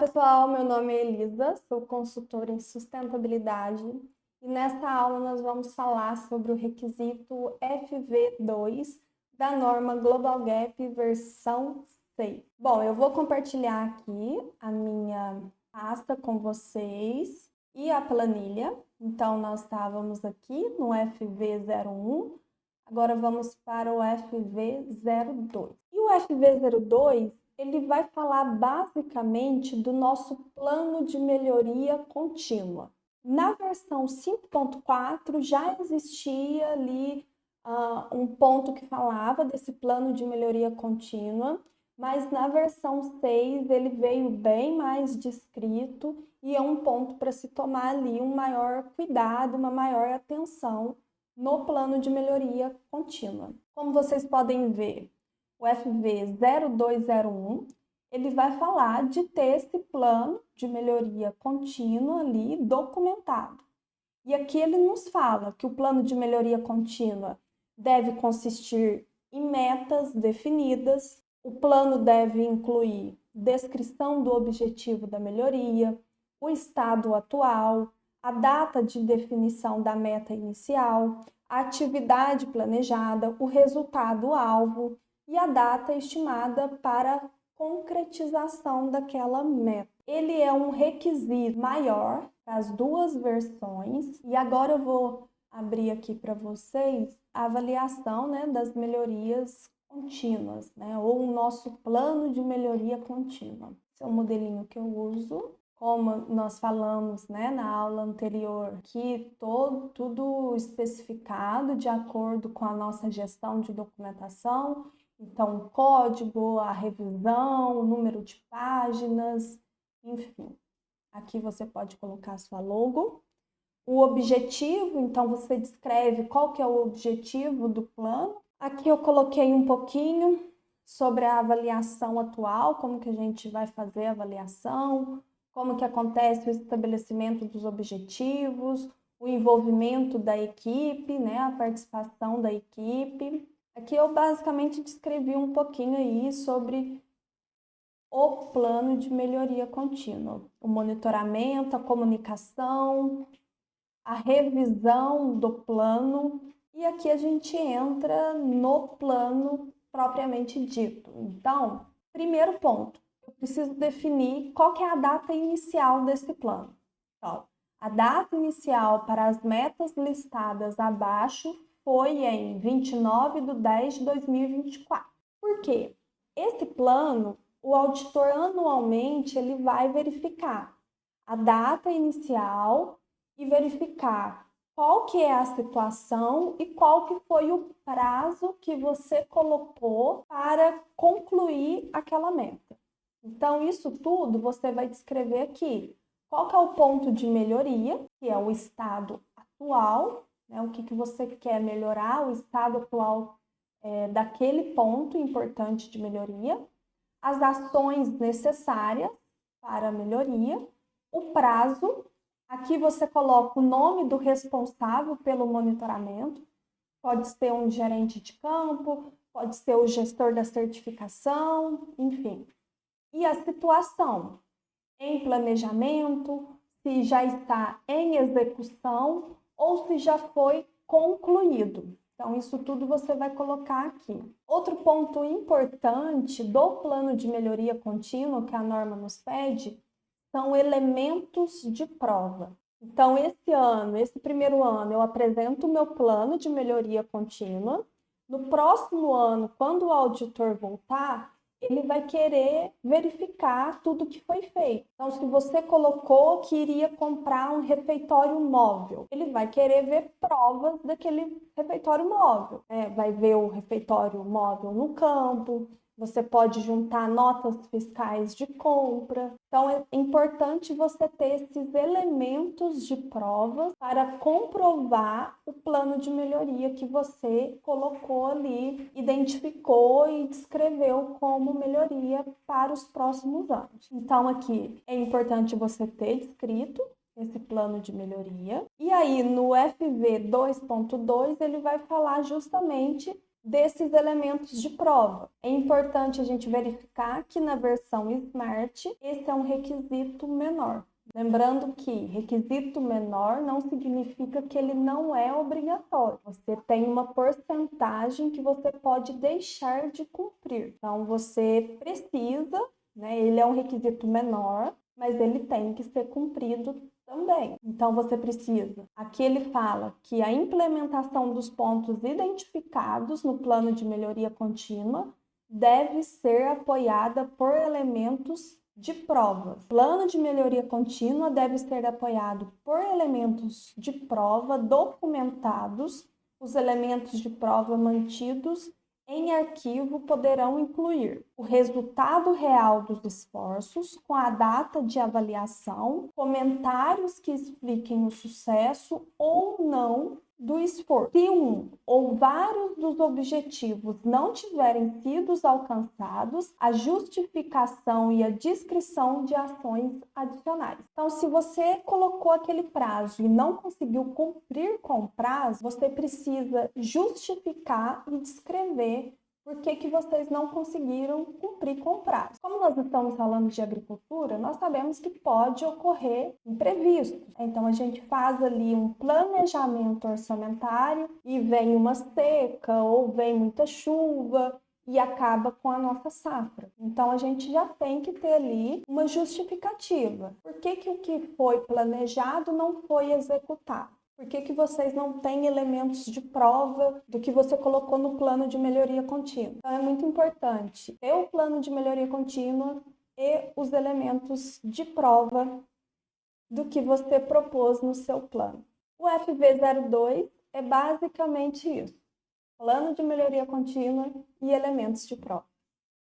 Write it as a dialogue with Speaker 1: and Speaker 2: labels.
Speaker 1: pessoal, meu nome é Elisa, sou consultora em sustentabilidade e nesta aula nós vamos falar sobre o requisito FV2 da norma Global Gap versão 6. Bom, eu vou compartilhar aqui a minha pasta com vocês e a planilha. Então, nós estávamos aqui no FV01, agora vamos para o FV02. E o FV02 ele vai falar basicamente do nosso plano de melhoria contínua. Na versão 5.4 já existia ali um ponto que falava desse plano de melhoria contínua, mas na versão 6 ele veio bem mais descrito e é um ponto para se tomar ali um maior cuidado, uma maior atenção no plano de melhoria contínua. Como vocês podem ver, o FV0201, ele vai falar de ter esse plano de melhoria contínua ali documentado. E aqui ele nos fala que o plano de melhoria contínua deve consistir em metas definidas, o plano deve incluir descrição do objetivo da melhoria, o estado atual, a data de definição da meta inicial, a atividade planejada, o resultado-alvo, e a data estimada para concretização daquela meta. Ele é um requisito maior para as duas versões e agora eu vou abrir aqui para vocês a avaliação, das melhorias contínuas, ou o nosso plano de melhoria contínua. Esse é o modelinho que eu uso. Como nós falamos na aula anterior, que tudo especificado de acordo com a nossa gestão de documentação. Então, o código, a revisão, o número de páginas, enfim. Aqui você pode colocar a sua logo. O objetivo, então você descreve qual que é o objetivo do plano. Aqui eu coloquei um pouquinho sobre a avaliação atual, como que a gente vai fazer a avaliação, como que acontece o estabelecimento dos objetivos, o envolvimento da equipe, a participação da equipe. Aqui eu basicamente descrevi um pouquinho aí sobre o plano de melhoria contínua, o monitoramento, a comunicação, a revisão do plano, e aqui a gente entra no plano propriamente dito. Então, primeiro ponto, eu preciso definir qual que é a data inicial desse plano. Então, a data inicial para as metas listadas abaixo foi em 29/10/2024. Por quê? Esse plano, o auditor anualmente ele vai verificar a data inicial e verificar qual que é a situação e qual que foi o prazo que você colocou para concluir aquela meta. Então, isso tudo você vai descrever aqui. Qual que é o ponto de melhoria, que é o estado atual, o que você quer melhorar, o estado atual daquele ponto importante de melhoria, as ações necessárias para a melhoria, o prazo. Aqui você coloca o nome do responsável pelo monitoramento, pode ser um gerente de campo, pode ser o gestor da certificação, enfim. E a situação, em planejamento, se já está em execução ou se já foi concluído. Então, isso tudo você vai colocar aqui. Outro ponto importante do plano de melhoria contínua que a norma nos pede são elementos de prova. Então, esse primeiro ano, eu apresento o meu plano de melhoria contínua. No próximo ano, quando o auditor voltar, ele vai querer verificar tudo que foi feito. Então, se você colocou que iria comprar um refeitório móvel, ele vai querer ver provas daquele refeitório móvel. Vai ver o refeitório móvel no campo, você pode juntar notas fiscais de compra. Então, é importante você ter esses elementos de provas para comprovar o plano de melhoria que você colocou ali, identificou e descreveu como melhoria para os próximos anos. Então, aqui é importante você ter descrito esse plano de melhoria. E aí, no FV 2.2, ele vai falar justamente desses elementos de prova. É importante a gente verificar que na versão Smart, esse é um requisito menor. Lembrando que requisito menor não significa que ele não é obrigatório. Você tem uma porcentagem que você pode deixar de cumprir. Então, você precisa, né? Ele é um requisito menor, mas ele tem que ser cumprido também. Então, você precisa. Aqui ele fala que a implementação dos pontos identificados no plano de melhoria contínua deve ser apoiada por elementos de provas. O plano de melhoria contínua deve ser apoiado por elementos de prova documentados. Os elementos de prova mantidos em arquivo poderão incluir o resultado real dos esforços, com a data de avaliação, comentários que expliquem o sucesso ou não do esforço. Se um ou vários dos objetivos não tiverem sido alcançados, a justificação e a descrição de ações adicionais. Então, se você colocou aquele prazo e não conseguiu cumprir com o prazo, você precisa justificar e descrever por que vocês não conseguiram cumprir com o prazo. Como nós estamos falando de agricultura, nós sabemos que pode ocorrer imprevistos. Então, a gente faz ali um planejamento orçamentário e vem uma seca ou vem muita chuva e acaba com a nossa safra. Então, a gente já tem que ter ali uma justificativa. Por que o que foi planejado não foi executado? Por que vocês não têm elementos de prova do que você colocou no plano de melhoria contínua? Então, é muito importante ter o plano de melhoria contínua e os elementos de prova do que você propôs no seu plano. O FV02 é basicamente isso: plano de melhoria contínua e elementos de prova.